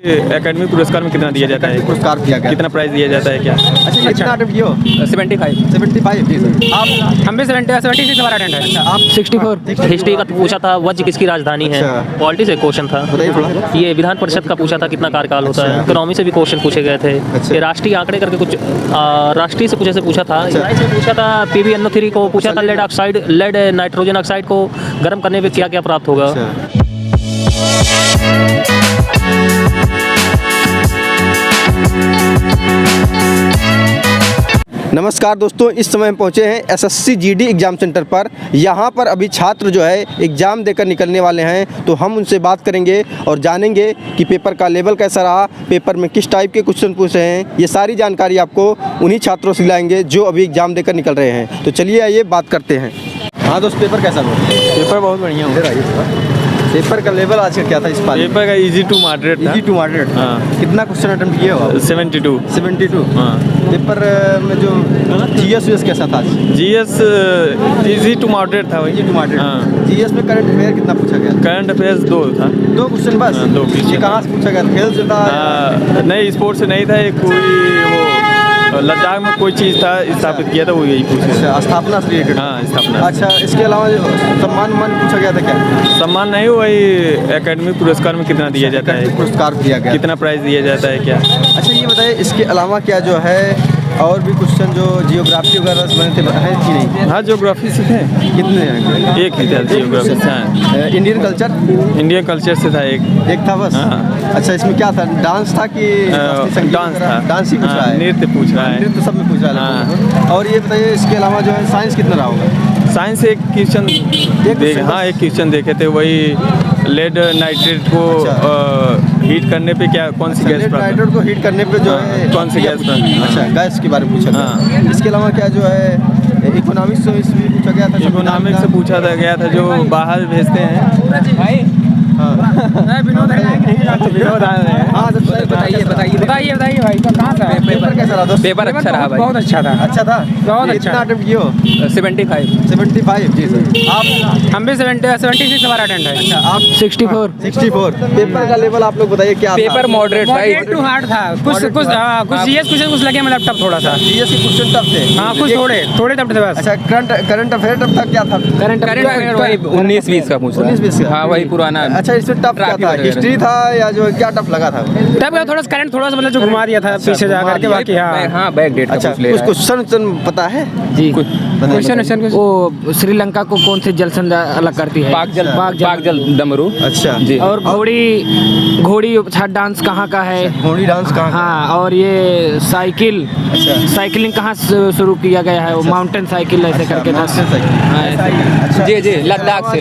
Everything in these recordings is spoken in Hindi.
एकेडमी पुरस्कार में कितना दिया जाता है? पुरस्कार दिया गया। कितना प्राइस दिया जाता है क्या? अच्छा, ये कितना अटेम्प्ट किए हो? 75 जी सर। आप हम भी 76 हमारा अटेंड है। आप 64 हिस्ट्री का पूछा था, वज्र किसकी राजधानी है। अच्छा। पॉलिटी से क्वेश्चन था। बताइए थोड़ा। ये विधान परिषद का पूछा था, कितना कार्यकाल होता है। अच्छा। इकोनॉमी से भी क्वेश्चन पूछे गए थे। अच्छा। ये राष्ट्रीय आंकड़े करके कुछ राष्ट्रीय से कुछ ऐसे पूछा था। अच्छा। AI से पूछा था, PbNO3 को पूछा था, लेड नाइट्रोजन ऑक्साइड को गर्म करने पे क्या क्या प्राप्त होगा। अच्छा। नमस्कार दोस्तों, इस समय हम पहुंचे हैं SSC GD एग्ज़ाम सेंटर पर। यहाँ पर अभी छात्र जो है एग्ज़ाम देकर निकलने वाले हैं, तो हम उनसे बात करेंगे और जानेंगे कि पेपर का लेवल कैसा रहा, पेपर में किस टाइप के क्वेश्चन पूछे हैं। ये सारी जानकारी आपको उन्हीं छात्रों से दिलाएंगे जो अभी एग्ज़ाम देकर निकल रहे हैं। तो चलिए आइए बात करते हैं। हाँ दोस्त, पेपर कैसा हुआ? पेपर बहुत बढ़िया हुआ। पेपर का लेवल आज का क्या था इस बार? पेपर का इजी टू मॉडरेट था। Easy to moderate. हाँ। कितना क्वेश्चन अटेम्प्ट किए हो? 72। 72। हाँ। पेपर में जो GS कैसा था? GS इजी टू मॉडरेट था वही। Easy to moderate. हाँ। GS में करंट अफेयर कितना पूछा गया? करंट अफेयर्स 2 था। 2 क्वेश्चन बस? हाँ, 2 क्वेश्चन। ये कहाँ से पूछा गया? खेल से था? नहीं, स्पोर्ट्स से नहीं था। एक कोई वो लद्दाख में कोई चीज़ था स्थापित किया था, वो यही पूछे। अच्छा, स्थापना से रिलेटेड। हाँ, स्थापना। अच्छा, इसके अलावा जो सम्मान पूछा गया था क्या? सम्मान नहीं, वही एकेडमी पुरस्कार में कितना दिया जाता है? पुरस्कार दिया गया। कितना प्राइस दिया जाता है क्या? अच्छा, ये बताइए इसके अलावा क्या जो है और भी क्वेश्चन जो जियोग्राफी वगैरह से बने थे हैं कि नहीं? हाँ, ज्योग्राफी से थे। कितने हैं? एक ही था जियोग्राफी से। हाँ। Indian culture? इंडियन कल्चर से था एक था बस? हाँ। अच्छा, इसमें क्या था? डांस था कि संगीत डांस वगैरह? था। डांस ही पूछ रहा हाँ, है। नृत्य पूछ रहा है। नृत्य सब में पूछ रहा है। हाँ। और ये बताइए इसके अलावा जो है साइंस कितना रहा होगा? साइंस एक क्वेश्चन हाँ, एक क्वेश्चन देखे थे। वही लेड नाइट्रेट को हीट करने पे क्या, कौन सी गैस? लेड नाइट्रेट को हीट करने पे जो है कौन सी गैस? अच्छा, गैस के बारे में पूछा गया। इसके अलावा क्या जो है इकोनॉमिक्स से भी पूछा गया था? इकोनॉमिक्स से पूछा था गया था, जो बाहर भेजते हैं। विनोद आ रहे हैं। हाँ, बताइए भाई, कहाँ से? पेपर कैसा रहा दोस्त? पेपर अच्छा रहा भाई, बहुत अच्छा था। अच्छा था? बहुत ये अच्छा। कितना अटेम्प्ट किए हो? 75 जी सर। आप हम भी 76 हमारा अटेंड है। अच्छा, आप 64 पेपर का लेवल आप लोग बताइए क्या था? पेपर मॉडरेट टू हार्ड था। कुछ GS कुछ लगे, मतलब टफ थोड़ा सा। GS के क्वेश्चन टफ थे? हाँ, कुछ थोड़े टफ थे बस। अच्छा, करंट अफेयर टफ था? क्या था? करंट वही 19-20 का पूछ 19-20 का? हाँ, वही पुराना। अच्छा, इसमें टफ क्या था? हिस्ट्री था या जो क्या टफ लगा था? तब का थोड़ा सा करंट थोड़ा सा मतलब जो घुमा दिया था पीछे जा करके, बाकी हाँ बैक डेट अच्छा, कुछ क्वेश्चन पता है? जी। क्वेश्चन वो श्रीलंका को कौन से जल संधि अलग करती है? पाक जल डमरू। अच्छा जी। और घोड़ी डांस कहाँ का है? घोड़ी डांस कहाँ? हाँ, और ये साइकिलिंग कहाँ से शुरू किया गया है? वो माउंटेन साइकिल ऐसे करके 10। अच्छा, जी लद्दाख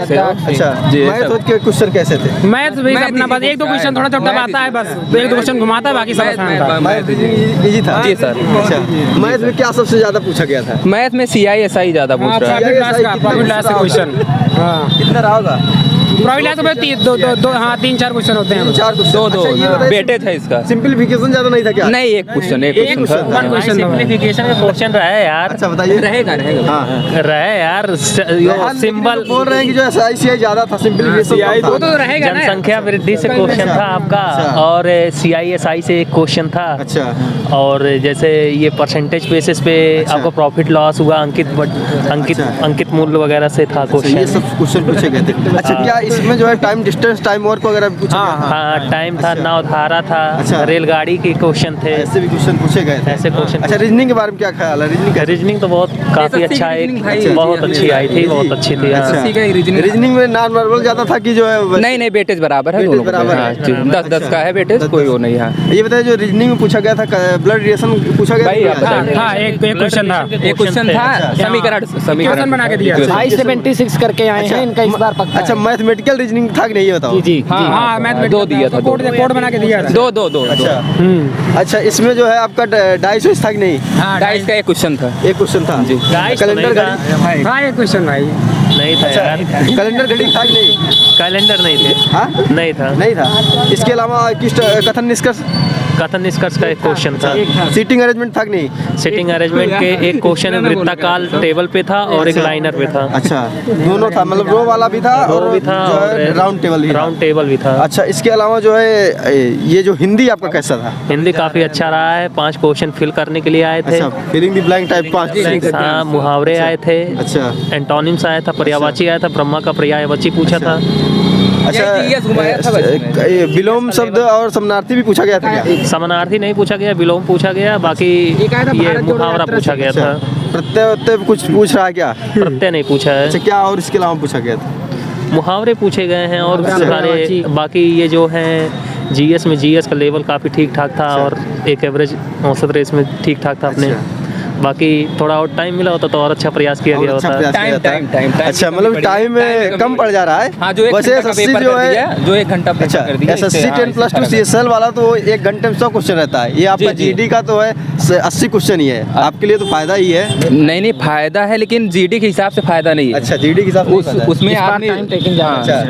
से अच्छा जी। मैथ के क्वेश्चन कैसे थे? मैथ भी अपना बस 1-2 क्वेश्चन थोड़ा टफ आता है, बस 1-2 क्वेश्चन घुमाता है, बाकी सब आसान था। मैथ इजी था? जी सर। अच्छा, मैथ में क्या सबसे ज्यादा पूछा गया था? मैथ में CISI ज्यादा पूछ रहा है। Profit loss question. हाँ, कितना रहा होगा? प्रॉफिट लॉस में 3-4 क्वेश्चन होते हैं। 4 क्वेश्चन। दो बेटे थे इसका। सिंपलिफिकेशन ज्यादा नहीं था क्या? नहीं, एक क्वेश्चन था। वन क्वेश्चन सिंप्लीफिकेशन का क्वेश्चन रहा है यार। अच्छा बताइए। रहेगा। हाँ, रहा है यार। सिंबल बोल रहे हैं कि जो SICI ज्यादा था, सिंपलिफिकेशन वो तो रहेगा ना। जनसंख्या वृद्धि से क्वेश्चन था आपका, और CISI से एक क्वेश्चन था। अच्छा, और जैसे ये परसेंटेज बेसिस पे आपका प्रॉफिट लॉस हुआ, अंकित मूल्य वगैरह से था ये क्वेश्चन। सब क्वेश्चन पूछे गए थे। अच्छा, क्या इसमें जो है टाइम डिस्टेंस, टाइम वर्क वगैरह भी पूछा गया? हाँ, टाइम था, नवधारा था। अच्छा। रेलगाड़ी के क्वेश्चन थे। ऐसे भी क्वेश्चन पूछे गए थे? ऐसे क्वेश्चन। अच्छा, रीजनिंग के बारे में क्या ख्याल है? रीजनिंग तो बहुत काफी अच्छा है, बहुत अच्छी आई थी, बहुत अच्छी थी। अच्छा, रीजनिंग में नॉन वर्बल ज्यादा था कि जो है? नहीं, बेटेज बराबर है। वेटेज बराबर है। 10-10 का है बेटेज, कोई वो नहीं है। ये बताइए, जो रीजनिंग में पूछा गया था ब्लड रिलेशन पूछा गया भाई, था? हाँ, एक क्वेश्चन था। एक क्वेश्चन था समीकरण बना के दिया। आई 76 करके आए हैं, इनका इस बार पक्का। अच्छा, मैथमेटिकल रीजनिंग था कि नहीं, ये बताओ? जी। हाँ, मैथ 2 दिया था। कोड बना के दिया था। 2 अच्छा, अच्छा, इसमें जो है आपका डाइस था कि नहीं? डाइस का एक क्वेश्चन था। एक क्वेश्चन था जी। कैलेंडर घड़ी? हाँ, एक क्वेश्चन भाई नहीं था यार। कैलेंडर घड़ी था कि नहीं? कैलेंडर नहीं थे। हाँ, नहीं था। नहीं था। इसके अलावा किस कथन निष्कर्ष? कथन निष्कर्ष का एक क्वेश्चन था। सीटिंग अरेंजमेंट था कि नहीं? सिटिंग अरेंजमेंट के एक क्वेश्चन वृत्ताकाल टेबल पे था और एक लाइनर पे था। अच्छा, दोनों था, मतलब रो वाला भी था और भी था जो है और राउंड टेबल भी था। राउंड टेबल भी था। अच्छा, इसके अलावा जो है ये जो हिंदी आपका कैसा था? हिंदी काफ़ी अच्छा रहा है। 5 क्वेश्चन फिल करने के लिए आए थे। अच्छा, फिलिंग द ब्लैंक टाइप 5। हाँ, मुहावरे आए थे। अच्छा, एंटोनिम्स आया था, पर्यायवाची आया था, ब्रह्मा का पर्यायवाची पूछा था। अच्छा, ये घुमाया था बस में। ये विलोम शब्द और समानार्थी भी पूछा गया था क्या? समानार्थी नहीं पूछा गया, विलोम पूछा गया, बाकी ये मुहावरा पूछा गया था। प्रत्यय उत्तर कुछ पूछ रहा है क्या? प्रत्यय नहीं पूछा है। अच्छा, क्या और इसके अलावा पूछा गया था? मुहावरे पूछे गए हैं और सारे बाकी ये जो हैं जीएस में जीएस का लेवल काफ़ी ठीक ठाक था और एक एवरेज औसत रेस में ठीक ठाक था अपने। बाकी थोड़ा और टाइम मिला होता तो और अच्छा प्रयास किया गया होता। टाइम अच्छा, मतलब टाइम कम पड़ जा रहा है। हाँ, जो 1 वैसे घंटा का SSC पेपर जो कर है, दिया, जो 1 घंटा पेपर अच्छा कर दिया, SSC इससे, 10+2 हाँ, CSL वाला तो 1 घंटे में 100 क्वेश्चन रहता है। ये आपका जी, जी। GD का तो है 80 क्वेश्चन ही है, आपके लिए तो फायदा ही है। नहीं फायदा है, लेकिन जीडी के हिसाब से फायदा नहीं है। अच्छा, GD के हिसाब से उसमें आदमी अच्छा,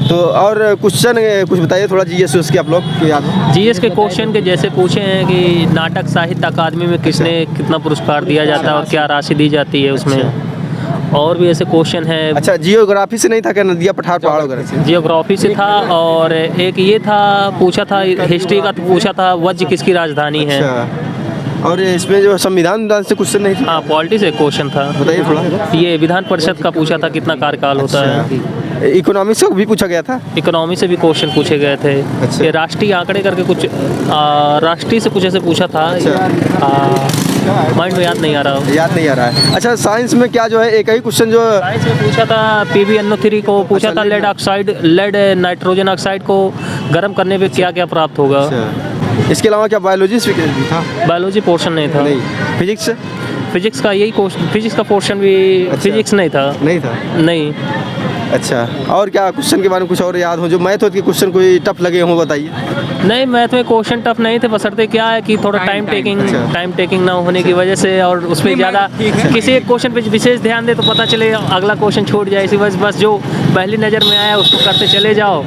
तो और क्वेश्चन कुछ बताइए थोड़ा GS उसके आप लोग को याद हो? जीएस के क्वेश्चन के जैसे पूछे हैं कि नाटक साहित्य अकादमी में किसने कितना पुरस्कार दिया जाता है और क्या राशि दी जाती है उसमें। और भी ऐसे क्वेश्चन है। अच्छा, जियोग्राफी से नहीं था क्या? नदिया पठार पहाड़ वगैरह से? जियोग्राफी से था और एक ये था पूछा था हिस्ट्री का, तो पूछा था वज्र किसकी राजधानी है। अच्छा, और इसमें जो संविधान से क्वेश्चन नहीं था? हाँ, पॉलिटी से क्वेश्चन था। बताइए थोड़ा। ये विधान परिषद का पूछा था कितना कार्यकाल होता है। इकोनॉमिक्स का भी पूछा गया था? इकोनॉमी से भी क्वेश्चन पूछे गए थे। अच्छा। ये राष्ट्रीय आंकड़े करके कुछ राष्ट्रीय से कुछ ऐसे पूछा था। माइंड में याद नहीं आ रहा। याद नहीं आ रहा है। अच्छा, साइंस में क्या जो है एक ही क्वेश्चन जो साइंस में पूछा था PbNO3 को पूछा था लेड नाइट्रोजन ऑक्साइड को गर्म करने पे क्या क्या प्राप्त होगा। अच्छा, इसके अलावा क्या बायोलॉजी था? बायोलॉजी पोर्शन नहीं था। नहीं। फिजिक्स? फिजिक्स का यही फिजिक्स का पोर्शन भी फिजिक्स नहीं था। नहीं था। नहीं। अच्छा, और क्या क्वेश्चन के बारे में कुछ और याद हो जो मैथ के क्वेश्चन कोई टफ लगे हों, बताइए। नहीं, मैथ में क्वेश्चन टफ नहीं थे, बशर्ते क्या है कि थोड़ा टाइम टेकिंग ना होने की वजह से और उसमें ज़्यादा किसी एक क्वेश्चन पे विशेष ध्यान दे तो पता चले अगला क्वेश्चन छूट जाए। इसी वजह बस जो पहली नज़र में आया उसको करते चले जाओ।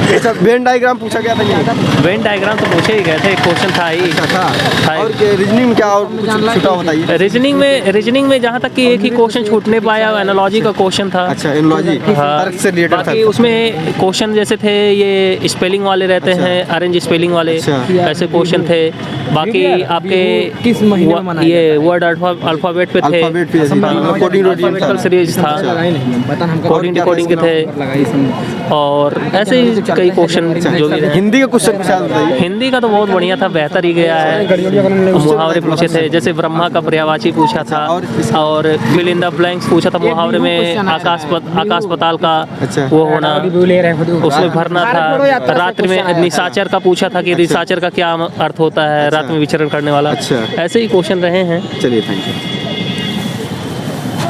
अच्छा, वेन डायग्राम पूछा गया था क्या? वेन डायग्राम तो पूछे ही गए थे, एक क्वेश्चन था ही। था। और रीजनिंग में क्या और कुछ छूटा हो बताइए। रीजनिंग में जहाँ तक कि एक ही क्वेश्चन छूटने पाया, एनालॉजी का क्वेश्चन था। अच्छा, एनालॉजी तर्क से रिलेटेड था। बाकी उसमें क्वेश्चन जैसे थे ये स्पेलिंग वाले रहते हैं, अरेंज स्पेलिंग वाले, ऐसे क्वेश्चन थे। बाकी आपके ये वर्ड अल्फाबेट पे थे, कोडिंग सीरीज था, कोडिंग डिकोडिंग के थे और ऐसे ही कई क्वेश्चन जो भी रहे। हिंदी का क्वेश्चन बताइए। हिंदी का तो बहुत बढ़िया था, बेहतर ही गया है। मुहावरे पूछे थे, जैसे ब्रह्मा का पर्यायवाची पूछा था और फिल इन द ब्लैंक्स पूछा था। मुहावरे में आकाश पताल का वो होना, उसमें भरना था। रात्रि में निशाचर का पूछा था कि निशाचर का क्या अर्थ होता है, रात में विचरण करने वाला। ऐसे ही क्वेश्चन रहे हैं। चलिए, थैंक यू।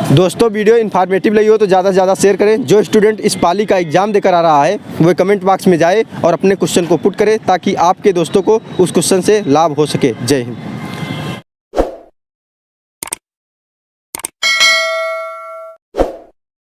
दोस्तों, वीडियो इन्फॉर्मेटिव लगी हो तो ज़्यादा से ज़्यादा शेयर करें। जो स्टूडेंट इस पाली का एग्ज़ाम देकर आ रहा है वो कमेंट बॉक्स में जाए और अपने क्वेश्चन को पुट करे ताकि आपके दोस्तों को उस क्वेश्चन से लाभ हो सके। जय हिंद।